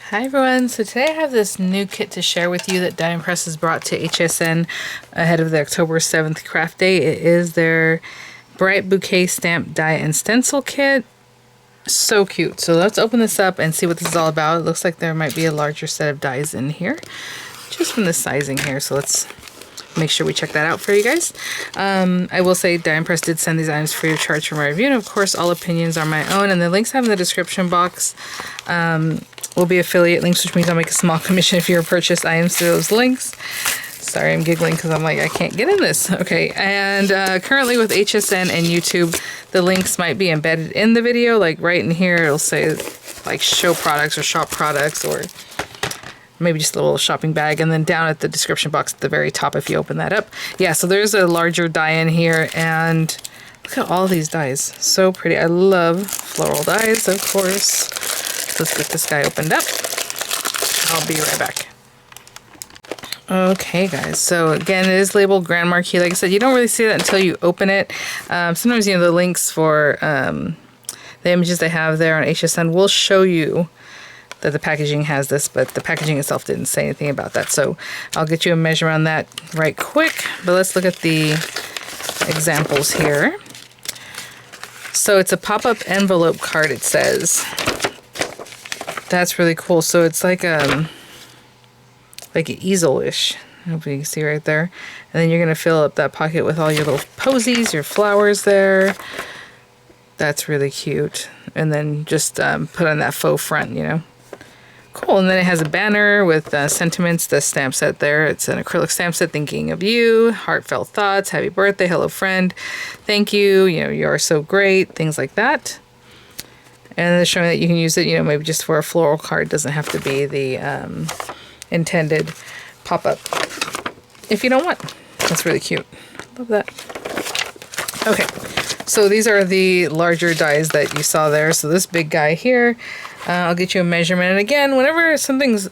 Hi everyone, so today I have this new kit to share with you that Die&Press has brought to HSN ahead of the October 7th craft day. It is their Bright Bouquet Stamp Die and Stencil Kit. So cute. So let's open this up and see what this is all about. It looks like there might be a larger set of dies in here, just from the sizing here. So let's make sure we check that out for you guys. I will say Die&Press did send these items free of charge for my review, and of course all opinions are my own, and the links I have in the description box will be affiliate links, which means I'll make a small commission if you purchase items through those links. Sorry, I'm giggling because I'm like, I can't get in this. Okay, and currently with HSN and YouTube, the links might be embedded in the video, like right in here it'll say like show products or shop products, or maybe just a little shopping bag, and then down at the description box at the very top if you open that up. Yeah, so there's a larger die in here, and look at all these dies. So pretty. I love floral dies, of course. Let's get this guy opened up. I'll be right back. Okay guys, so again, it is labeled Grand Marquee. Like I said, you don't really see that until you open it. Sometimes, you know, the links for the images they have there on HSN will show you that the packaging has this, but the packaging itself didn't say anything about that. So I'll get you a measure on that right quick, but let's look at the examples here. So it's a pop-up envelope card, it says. That's really cool. So it's like an easel-ish. Hopefully you can see right there. And then you're going to fill up that pocket with all your little posies, your flowers there. That's really cute. And then just put on that faux front, you know. Cool. And then it has a banner with sentiments, the stamp set there. It's an acrylic stamp set, thinking of you, heartfelt thoughts, happy birthday, hello friend, thank you, you know, you are so great, things like that. And they're showing that you can use it, you know, maybe just for a floral card. It doesn't have to be the intended pop-up if you don't want. That's really cute. Love that. Okay, so these are the larger dies that you saw there. So this big guy here, I'll get you a measurement. And again, whenever something's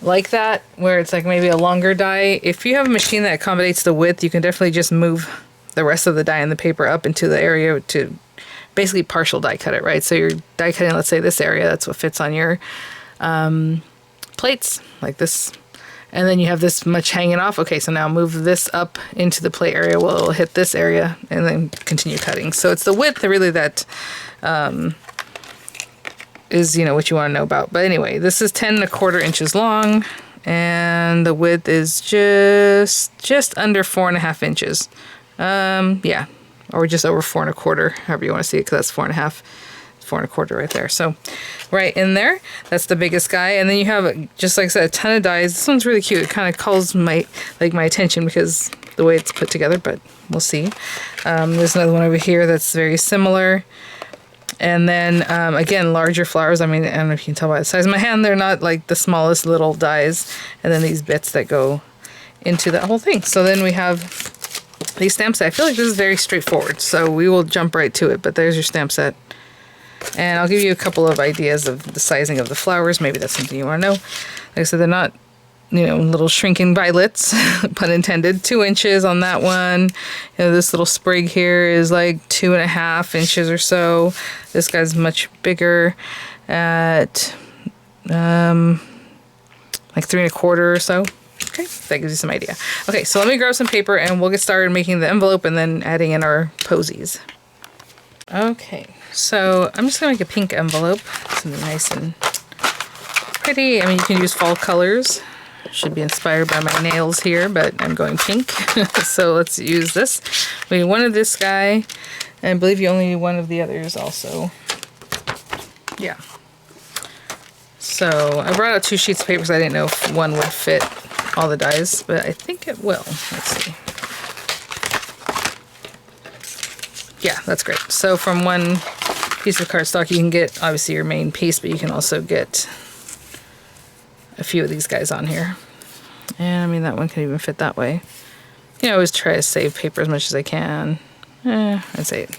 like that, where it's like maybe a longer die, if you have a machine that accommodates the width, you can definitely just move the rest of the die in the paper up into the area to basically partial die cut it, right? So you're die cutting, let's say this area, that's what fits on your plates, like this. And then you have this much hanging off. Okay, so now move this up into the plate area. Well, it'll hit this area and then continue cutting. So it's the width really that is, you know, what you want to know about. But anyway, this is 10¼ inches long, and the width is just under 4.5 inches. Yeah, or just over 4¼ however you want to see it, because that's 4.5. 4¼ right there. So right in there, that's the biggest guy. And then you have, just like I said, a ton of dies. This one's really cute. It kind of calls my attention because the way it's put together, but we'll see. There's another one over here that's very similar. And then again, larger flowers. I mean, I don't know if you can tell by the size of my hand, they're not like the smallest little dies. And then these bits that go into that whole thing. So then we have these stamp set. I feel like this is very straightforward, so we will jump right to it. But there's your stamp set. And I'll give you a couple of ideas of the sizing of the flowers. Maybe that's something you want to know. Like I said, they're not, you know, little shrinking violets, pun intended. 2 inches on that one. You know, this little sprig here is like 2.5 inches or so. This guy's much bigger at like 3¼ or so. Okay, that gives you some idea. Okay, so let me grab some paper and we'll get started making the envelope and then adding in our posies. Okay, so I'm just gonna make a pink envelope, something nice and pretty. I mean, you can use fall colors. Should be inspired by my nails here, but I'm going pink. So let's use this. We need one of this guy, and I believe you only need one of the others also. Yeah. So I brought out 2 sheets of paper because I didn't know if one would fit all the dies, but I think it will. Let's see. Yeah, that's great. So from one piece of cardstock, you can get obviously your main piece, but you can also get a few of these guys on here. And I mean, that one can even fit that way. You know, I always try to save paper as much as I can. I'd say it.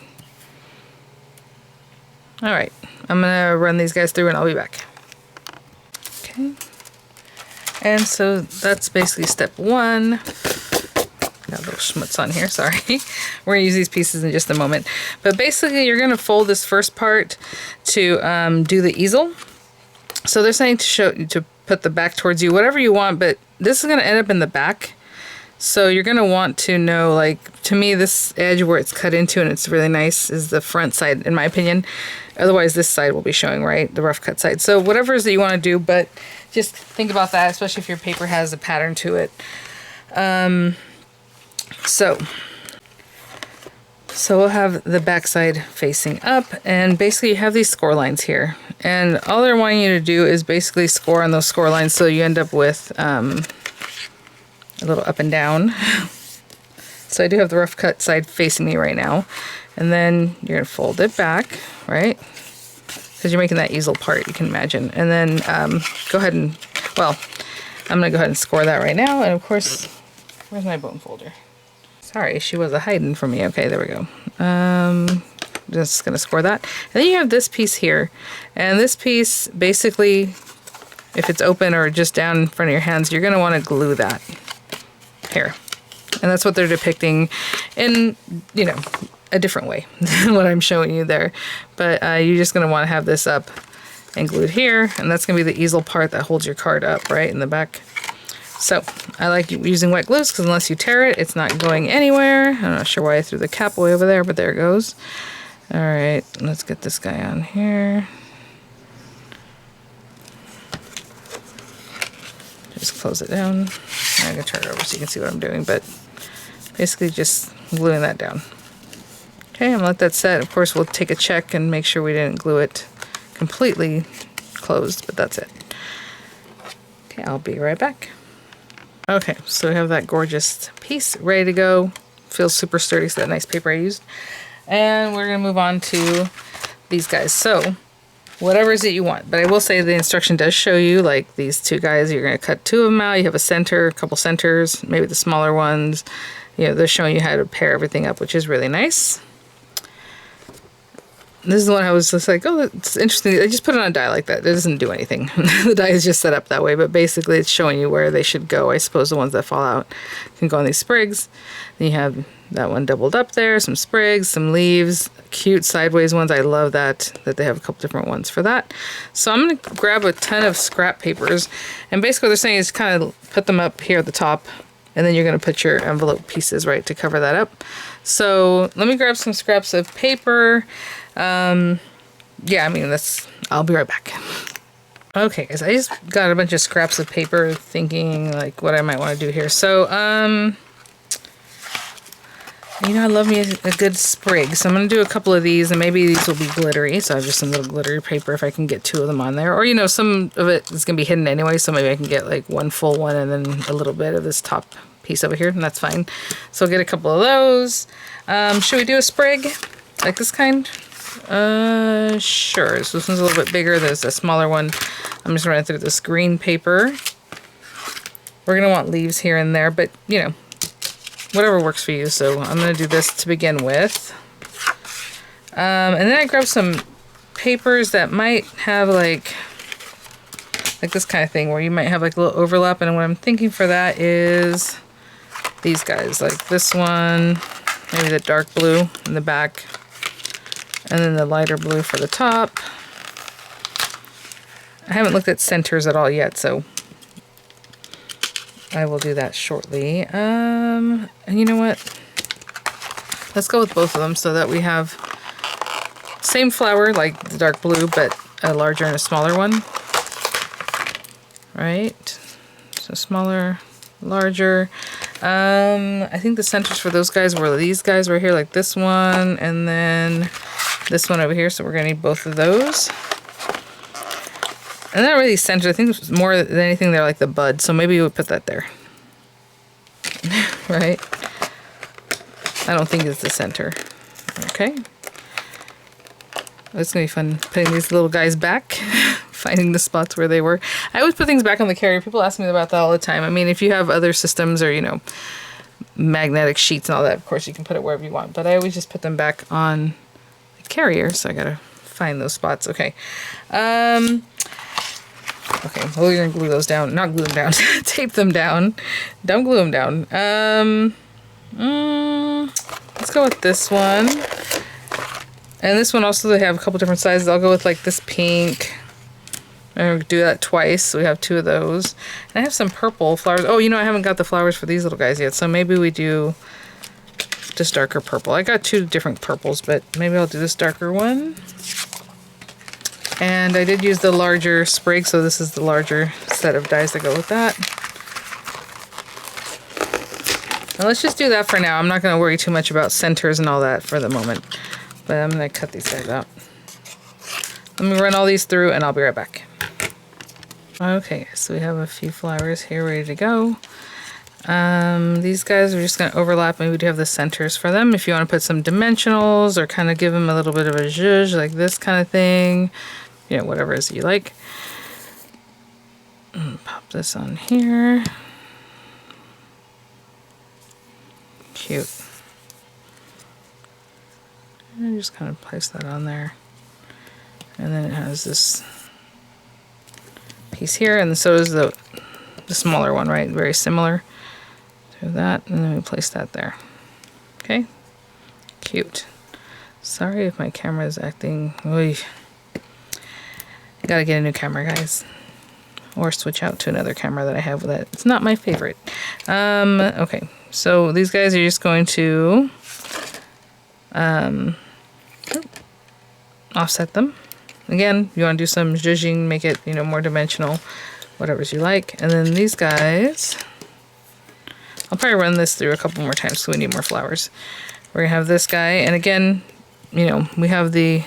All right, I'm gonna run these guys through and I'll be back. Okay. And so that's basically step 1. Got a little schmutz on here, sorry. We're going to use these pieces in just a moment. But basically, you're going to fold this first part to do the easel. So they're saying to put the back towards you, whatever you want, but this is going to end up in the back. So you're going to want to know, like, to me, this edge where it's cut into and it's really nice is the front side, in my opinion. Otherwise, this side will be showing, right? The rough cut side. So whatever it is that you want to do, but just think about that, especially if your paper has a pattern to it. So we'll have the back side facing up, and basically you have these score lines here. And all they're wanting you to do is basically score on those score lines, so you end up with a little up and down. So I do have the rough cut side facing me right now. And then you're gonna fold it back, right? Because you're making that easel part, you can imagine. And then go ahead and, well, I'm gonna go ahead and score that right now. And of course, where's my bone folder? Sorry, she was hiding from me. Okay, there we go. Just gonna score that. And then you have this piece here. And this piece, basically, if it's open or just down in front of your hands, you're gonna wanna glue that here. And that's what they're depicting in, you know, a different way than what I'm showing you there. But you're just gonna wanna have this up and glued here. And that's gonna be the easel part that holds your card up, right, in the back. So I like using wet glues because unless you tear it, it's not going anywhere. I'm not sure why I threw the cap way over there, but there it goes. All right, let's get this guy on here. Just close it down. I'm gonna turn it over so you can see what I'm doing, but basically just gluing that down. Okay, I'm gonna let that set. Of course, we'll take a check and make sure we didn't glue it completely closed, but that's it. Okay, I'll be right back. Okay, so we have that gorgeous piece ready to go. Feels super sturdy, so that nice paper I used. And we're gonna move on to these guys. So, whatever is it you want. But I will say the instruction does show you, like, these two guys, you're gonna cut two of them out. You have a center, a couple centers, maybe the smaller ones. You know, they're showing you how to pair everything up, which is really nice. This is the one I was just like, oh, it's interesting. I just put it on a die like that. It doesn't do anything. The die is just set up that way, but basically it's showing you where they should go. I suppose the ones that fall out can go on these sprigs. Then you have that one doubled up there, some sprigs, some leaves, cute sideways ones. I love that they have a couple different ones for that. So I'm going to grab a ton of scrap papers, and basically what they're saying is kind of put them up here at the top, and then you're going to put your envelope pieces, right, to cover that up. So let me grab some scraps of paper. Yeah, I mean, I'll be right back. Okay, guys, I just got a bunch of scraps of paper thinking, like, what I might want to do here. So, you know, I love me a good sprig. So I'm going to do a couple of these, and maybe these will be glittery. So I have just some little glittery paper if I can get two of them on there. Or, you know, some of it is going to be hidden anyway, so maybe I can get, like, one full one and then a little bit of this top piece over here, and that's fine. So I'll get a couple of those. Should we do a sprig? Like this kind? Sure. So this one's a little bit bigger. There's a smaller one. I'm just running through this green paper. We're going to want leaves here and there, but, you know, whatever works for you. So I'm going to do this to begin with. And then I grabbed some papers that might have like this kind of thing where you might have like a little overlap. And what I'm thinking for that is these guys, like this one, maybe the dark blue in the back, and then the lighter blue for the top. I haven't looked at centers at all yet, so I will do that shortly. And you know what? Let's go with both of them so that we have same flower, like the dark blue, but a larger and a smaller one. Right? So smaller, larger. I think the centers for those guys were these guys right here, like this one, and then this one over here, so we're going to need both of those. And they're not really centered. I think more than anything they're like the bud, so maybe we'll put that there. Right? I don't think it's the center. Okay. It's going to be fun putting these little guys back, finding the spots where they were. I always put things back on the carrier. People ask me about that all the time. I mean, if you have other systems or, you know, magnetic sheets and all that, of course you can put it wherever you want. But I always just put them back on the carrier, so I got to find those spots. Okay. Okay, well, we're going to glue those down. Not glue them down. Tape them down. Don't glue them down. Let's go with this one. And this one also, they have a couple different sizes. I'll go with like this pink. I'm going to do that twice, so we have 2 of those. And I have some purple flowers. Oh, you know, I haven't got the flowers for these little guys yet, so maybe we do this darker purple. I got 2 different purples, but maybe I'll do this darker one. And I did use the larger sprig, so this is the larger set of dies that go with that. Now let's just do that for now. I'm not going to worry too much about centers and all that for the moment, but I'm going to cut these guys out. Let me run all these through and I'll be right back. Okay, so we have a few flowers here ready to go. These guys are just going to overlap. Maybe we do have the centers for them. If you want to put some dimensionals or kind of give them a little bit of a zhuzh, like this kind of thing, you know, whatever it is you like. Pop this on here. Cute. And just kind of place that on there. And then it has this piece here, and so is the smaller one, right? Very similar to that, and then we place that there. Okay, cute. Sorry if my camera is acting. Oy. Gotta get a new camera, guys, or switch out to another camera that I have that it's not my favorite. Okay, so these guys are just going to offset them. Again, you want to do some zhuzhing, make it, you know, more dimensional, whatever's you like. And then these guys, I'll probably run this through a couple more times so we need more flowers. We're going to have this guy, and again, you know, we have the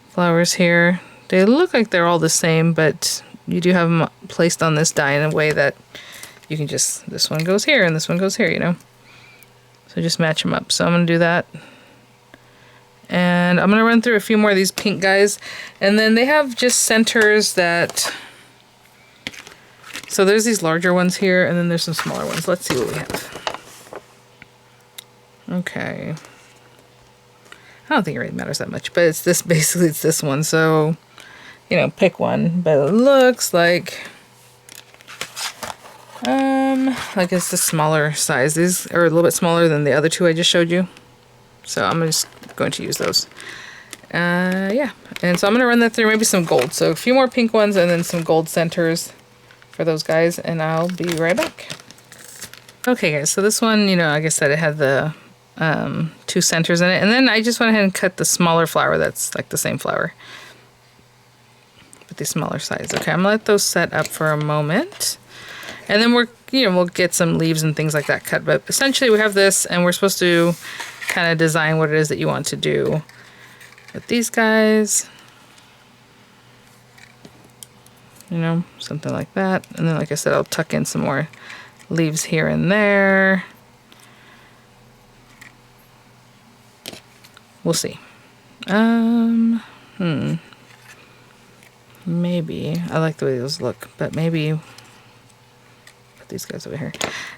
flowers here. They look like they're all the same, but you do have them placed on this die in a way that you can just, this one goes here and this one goes here, you know. So just match them up. So I'm going to do that. And I'm going to run through a few more of these pink guys. And then they have just centers that... So there's these larger ones here, and then there's some smaller ones. Let's see what we have. Okay. I don't think it really matters that much, but it's this, basically it's this one. So, you know, pick one. But it looks like it's the smaller size. These are a little bit smaller than the other 2 I just showed you. So I'm just going to use those. Yeah, and so I'm going to run that through, maybe some gold. So a few more pink ones and then some gold centers for those guys, and I'll be right back. Okay guys, so this one, you know, like I said, it had the 2 centers in it, and then I just went ahead and cut the smaller flower that's like the same flower, but the smaller size. Okay, I'm going to let those set up for a moment, and then we'll get some leaves and things like that cut, but essentially we have this, and we're supposed to kind of design what it is that you want to do with these guys, you know, something like that. And then, like I said, I'll tuck in some more leaves here and there. We'll see. Maybe I like the way those look, but maybe these guys over here.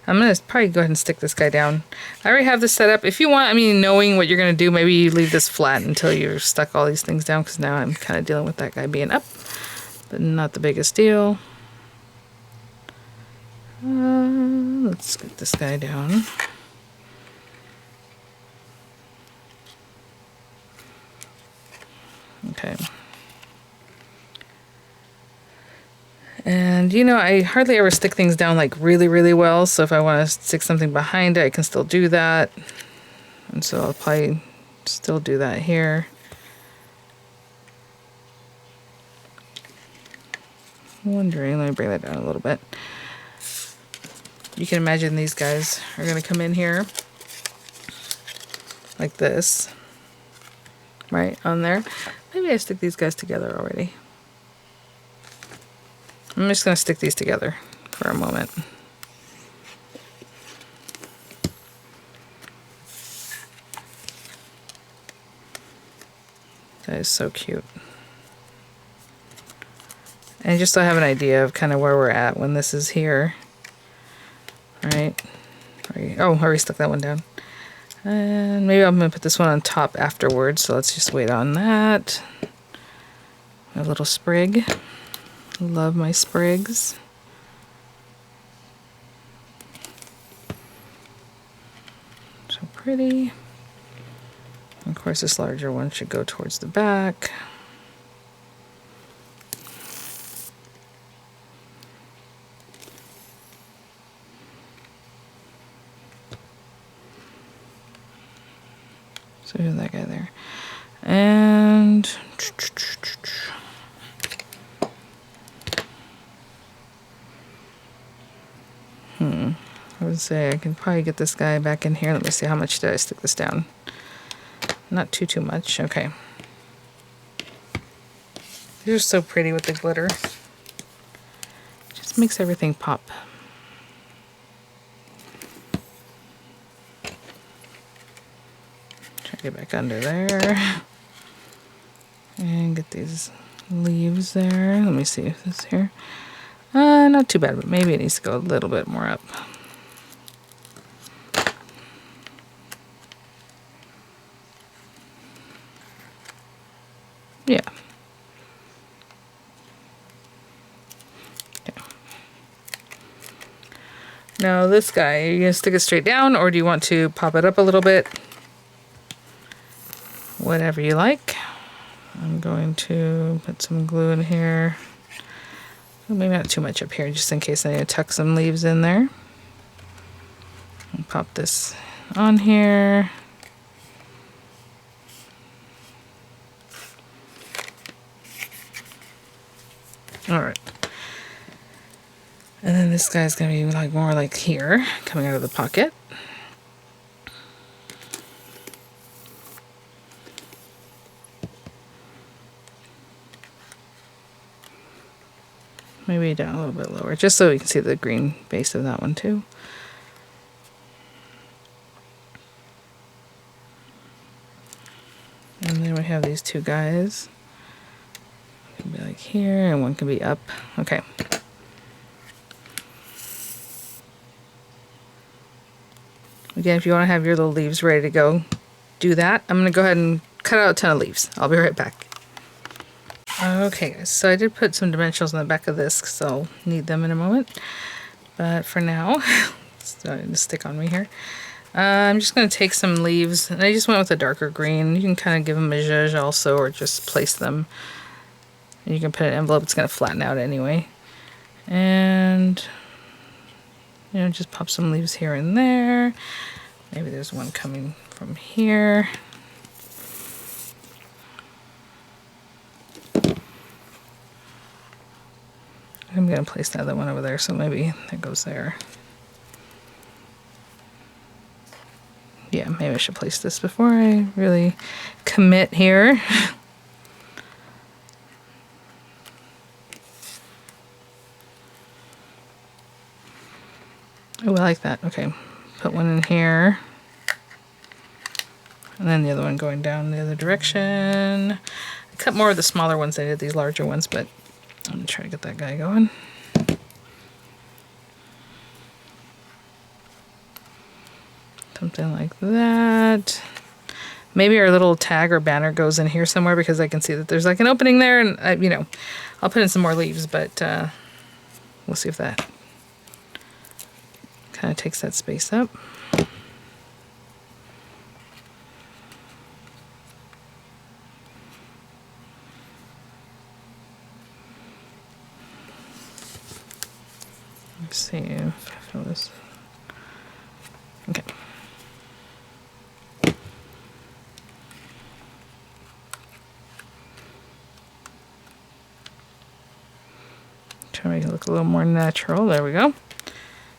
I'm gonna probably go ahead and stick this guy down. I already have this set up. If you want, I mean, knowing what you're gonna do, maybe you leave this flat until you've stuck all these things down, because now I'm kind of dealing with that guy being up, but not the biggest deal. Let's get this guy down. Okay. And you know, I hardly ever stick things down like really, really well. So if I want to stick something behind it, I can still do that. And so I'll probably still do that here. I'm wondering, let me bring that down a little bit. You can imagine these guys are going to come in here like this, right on there. Maybe I stick these guys together already. I'm just going to stick these together for a moment. That is so cute. And just so I have an idea of kind of where we're at when this is here. Right? Oh, I already stuck that one down. And maybe I'm going to put this one on top afterwards, so let's just wait on that. A little sprig. Love my sprigs. So pretty. Of course, this larger one should go towards the back. So here's that guy there. And I would say I can probably get this guy back in here. Let me see, how much did I stick this down? Not too much. Okay. These are so pretty with the glitter. Just makes everything pop. Try to get back under there. And get these leaves there. Let me see if this here. Not too bad, but maybe it needs to go a little bit more up. Yeah. Okay. Now this guy, are you gonna stick it straight down or do you want to pop it up a little bit? Whatever you like. I'm going to put some glue in here. Maybe not too much up here, just in case I need to tuck some leaves in there. I'll pop this on here. All right. And then this guy's gonna be like more like here, coming out of the pocket. Maybe down a little bit lower, just so we can see the green base of that one too. And then we have these two guys. It can be like here, and one can be up. Okay. Again, if you want to have your little leaves ready to go, do that. I'm going to go ahead and cut out a ton of leaves. I'll be right back. Okay, guys, so I did put some dimensionals on the back of this because I'll need them in a moment. But for now, it's starting to stick on me here. I'm just going to take some leaves, and I just went with a darker green. You can kind of give them a zhuzh also, or just place them. You can put an envelope, it's going to flatten out anyway. And, you know, just pop some leaves here and there. Maybe there's one coming from here. I'm going to place the other one over there, so maybe that goes there. Yeah, maybe I should place this before I really commit here. Oh, I like that. Okay, put one in here. And then the other one going down the other direction. I cut more of the smaller ones than I did these larger ones, but I'm going to try to get that guy going. Something like that. Maybe our little tag or banner goes in here somewhere because I can see that there's like an opening there, and you know, I'll put in some more leaves, but we'll see if that kind of takes that space up. Let's see if I fill this. Okay. Try to make it look a little more natural. There we go.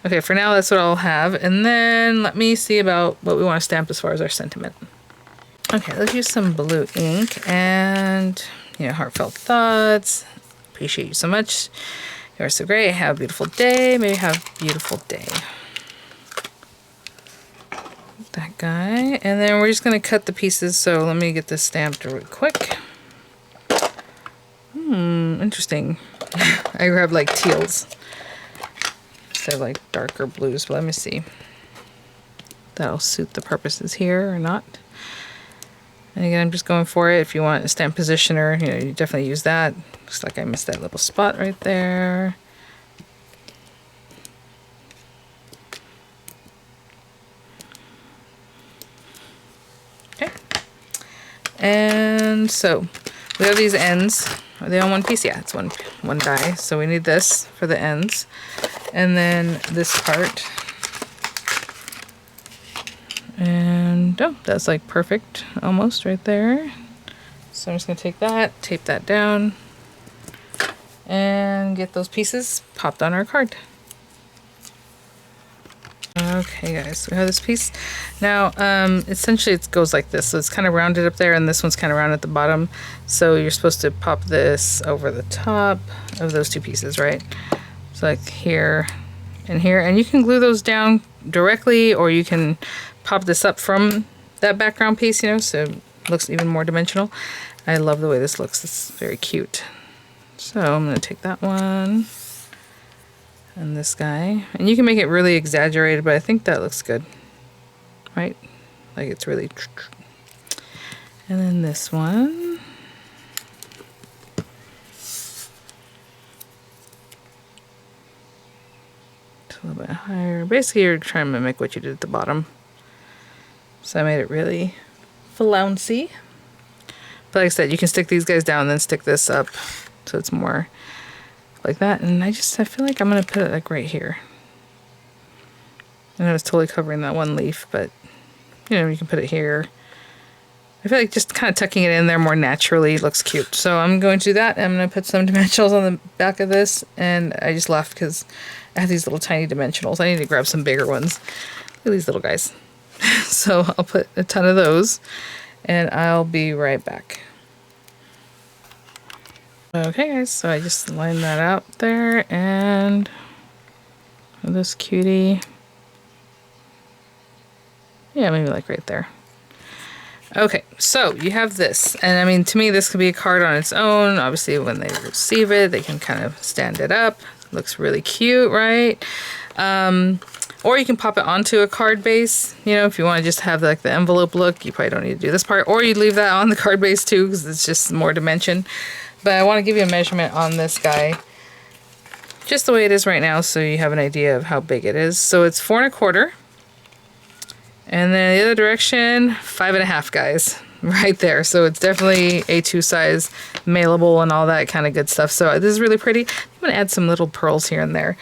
Okay, for now that's what I'll have. And then let me see about what we want to stamp as far as our sentiment. Okay, let's use some blue ink and, you know, heartfelt thoughts. Appreciate you so much. You are so great. Have a beautiful day. Maybe have a beautiful day. That guy. And then we're just going to cut the pieces. So let me get this stamped real quick. Interesting. I grabbed like teals instead of like darker blues. But let me see. That'll suit the purposes here or not. And again, I'm just going for it. If you want a stamp positioner, you know, you definitely use that. Looks like I missed that little spot right there. Okay. And so we have these ends. Are they on one piece? Yeah, it's one die. So we need this for the ends. And then this part. And And oh, that's like perfect almost right there. So I'm just gonna take that, tape that down, and get those pieces popped on our card. Okay guys, so we have this piece. Now, essentially it goes like this. So it's kind of rounded up there and this one's kind of round at the bottom. So you're supposed to pop this over the top of those two pieces, right? So like here and here. And you can glue those down directly, or you can pop this up from that background piece, you know, so it looks even more dimensional. I love the way this looks. It's very cute. So I'm going to take that one. And this guy, and you can make it really exaggerated, but I think that looks good, right? Like it's really. And then this one, it's a little bit higher. Basically, you're trying to mimic what you did at the bottom. So I made it really flouncy. But like I said, you can stick these guys down, and then stick this up, so it's more like that. And I feel like I'm gonna put it like right here. And I was totally covering that one leaf, but you know, you can put it here. I feel like just kind of tucking it in there more naturally looks cute. So I'm going to do that. I'm gonna put some dimensionals on the back of this, and I just laughed because I have these little tiny dimensionals. I need to grab some bigger ones. Look at these little guys. So I'll put a ton of those, and I'll be right back. Okay guys, so I just lined that out there, and this cutie, yeah, maybe like right there. Okay, so you have this, and I mean, to me this could be a card on its own. Obviously when they receive it, they can kind of stand it up. Looks really cute, right? Or you can pop it onto a card base, you know, if you want to just have like the envelope look. You probably don't need to do this part, or you leave that on the card base too, because it's just more dimension. But I want to give you a measurement on this guy, just the way it is right now, so you have an idea of how big it is. So it's 4 1/4, and then the other direction, 5 1/2, guys, right there. So it's definitely A2 size, mailable, and all that kind of good stuff. So this is really pretty. I'm gonna add some little pearls here and there,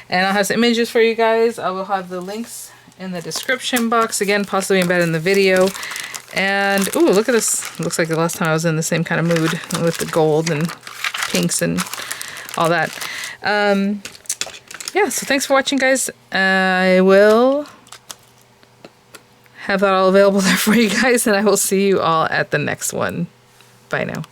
and I'll have some images for you guys. I will have the links in the description box, again, possibly embedded in the video. And, ooh, look at this. Looks like the last time I was in the same kind of mood with the gold and pinks and all that. Yeah, so thanks for watching, guys. I will have that all available there for you guys, and I will see you all at the next one. Bye now.